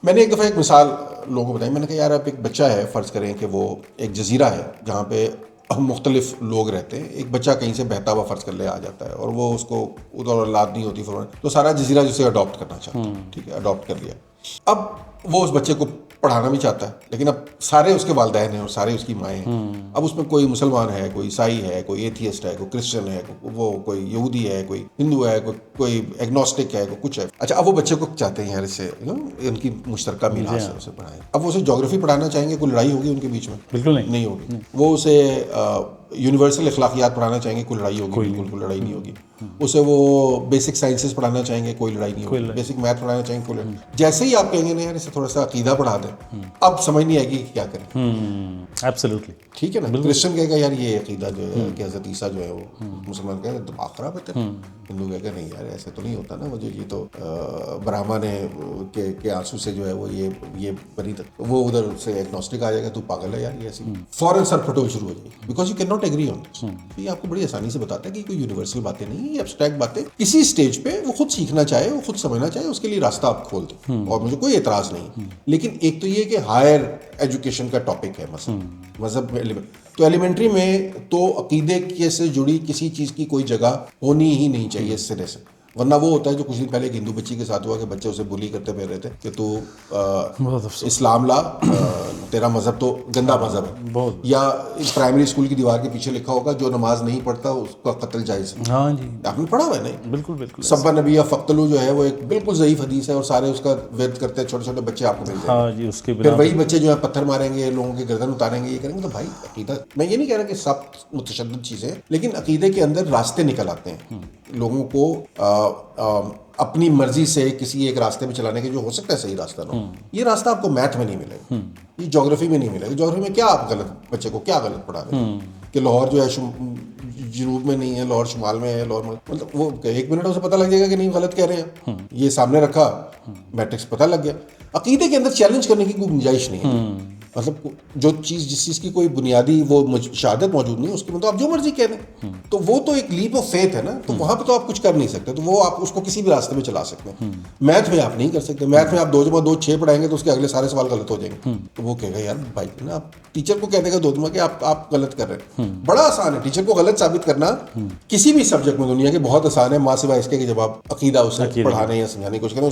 میں نے ایک دفعہ ایک مثال لوگوں کو بتائی. میں نے کہا یار آپ ایک بچہ ہے, فرض کریں کہ وہ ایک جزیرہ ہے جہاں پہ مختلف لوگ رہتے ہیں. ایک بچہ کہیں سے بہتا ہوا فرض کر لے آ جاتا ہے, اور وہ اس کو ادھر اولاد نہیں ہوتی فوراً, تو سارا جزیرہ جسے اڈاپٹ کرنا چاہتا ہے. ٹھیک ہے, اڈاپٹ کر لیا. اب وہ اس بچے کو پڑھانا بھی چاہتا ہے, لیکن اب سارے اس کے والدین ہیں اور سارے اس کی مائیں ہیں. اب اس میں کوئی مسلمان ہے, کوئی عیسائی ہے, کوئی ایتھیسٹ ہے, کوئی کرسچن ہے, وہ کوئی یہودی ہے, کوئی ہندو ہے, کوئی ایگنوسٹک ہے, کوئی کچھ ہے. اچھا, اب وہ بچے کو چاہتے ہیں یار اس سے ان کی مشترکہ میراث ہے اسے پڑھائیں. اب وہ اسے جغرافی پڑھانا چاہیں گے, کوئی لڑائی ہوگی ان کے بیچ میں؟ بالکل نہیں ہوگی. وہ اسے یونیورسل اخلاقیات پڑھانا چاہیں گے, کوئی لڑائی ہوگی؟ بالکل کوئی لڑائی نہیں ہوگی. اسے وہ بیسک سائنسز پڑھانا چاہیں گے, کوئی لڑائی نہیں ہوگی. بیسک میتھ پڑھانا چاہیں گے, کوئی لڑائی. جیسے ہی آپ کہیں گے نا یار اسے تھوڑا سا عقیدہ پڑھا دیں, اب سمجھ نہیں آئے گی کیا کریں. ایبسلیوٹلی. ٹھیک ہے نا. کرسچن کہے گا یار یہ عقیدہ جو ہے کہ حضرت عیسیٰ جو ہے وہ, مسلمان کہے گا دماغ خراب ہے تیرا. ہندو کہے گا نہیں یار ایسے تو نہیں ہوتا نا, مجھے یہ تو برہما نے کے آنسو سے جو ہے وہ یہ بنی تک, وہ ادھر سے ایگنوسٹک آ جائے گا, تو پاگل ہے یار یہ ایسی. فوراً سر پھٹول شروع ہو جائے گی, because you can not agree on this. یہ آپ کو بڑی آسانی سے بتاتا ہے کہ کوئی یونیورسل باتیں نہیں ہیں, یہ ایبسٹریکٹ باتیں. کسی اسٹیج پہ وہ خود سیکھنا چاہے, وہ خود سمجھنا چاہے, اس کے لیے راستہ آپ کھول دیں, اور مجھے کوئی اعتراض نہیں. لیکن ایک تو یہ کہ ہائر ایجوکیشن کا ٹاپک ہے مذہب میں, تو ایلیمنٹری میں تو عقیدے سے جڑی کسی چیز کی کوئی جگہ ہونی ہی نہیں چاہیے اس سرے سے. ورنہ وہ ہوتا ہے جو کچھ دن پہلے ایک ہندو بچی کے ساتھ ہوا کہ بچے اسے بلی کرتے پھر رہے تھے کہ تو اسلام لا, تیرا مذہب تو گندا مذہب ہے. یا پرائمری اسکول کی دیوار کے پیچھے لکھا ہوگا جو نماز نہیں پڑھتا اس کا قتل جائز ہے. ہاں جی, آپ نے پڑھا ہوا ہے نہیں؟ بالکل بالکل. سبا نبی یا فقتلو جو ہے وہ ایک بالکل ضعیف حدیث ہے, اور سارے اس کا ورد کرتے ہیں, چھوٹے چھوٹے بچے آپ کو مل جائیں گے. ہاں جی, اس کے پھر وہی بچے جو ہے پتھر ماریں گے, لوگوں کے گردن اتاریں گے, یہ کریں گے. تو بھائی عقیدہ, میں یہ نہیں کہہ رہا کہ سب متشدد چیزیں, لیکن عقیدے کے اندر راستے نکل آتے ہیں لوگوں کو اپنی مرضی سے کسی ایک راستے میں چلانے کے, جو ہو سکتا ہے صحیح راستہ نہ ہو. یہ راستہ آپ کو میتھ میں نہیں ملے گا, یہ جغرافی میں نہیں ملے گا. جغرافی میں کیا آپ غلط بچے کو کیا غلط پڑھا رہے ہیں کہ لاہور جو ہے جنوب میں نہیں ہے, لاہور شمال میں ہے, لاہور مطلب وہ 1 منٹ اسے پتہ لگ جائے گا کہ نہیں غلط کہہ رہے ہیں. یہ سامنے رکھا, میٹرکس پتہ لگ گیا. عقیدے کے اندر چیلنج کرنے کی کوئی گنجائش نہیں ہے. مطلب جس چیز کی کوئی بنیادی وہ شہادت موجود نہیں, اس کی مطلب آپ جو مرضی کہہ دیں, تو وہ تو ایک لیپ آف فیتھ ہے نا. تو وہاں پہ تو آپ کچھ کر نہیں سکتے, تو وہ آپ اس کو کسی بھی راستے میں چلا سکتے ہیں. میتھ میں آپ نہیں کر سکتے. میتھ میں آپ 2+2 6 پڑھائیں گے تو اس کے اگلے سارے سوال غلط ہو جائیں گے. تو وہ کہے گا یار بھائی نا, آپ ٹیچر کو کہہ دے گا 2 کہ آپ غلط کر رہے ہیں. بڑا آسان ہے ٹیچر کو غلط ثابت کرنا کسی بھی سبجیکٹ میں دنیا کے, بہت آسان ہے, ماں سوائے اس کے کہ جب آپ عقیدہ اسے پڑھانے یا سمجھانے کی کوشش کریں.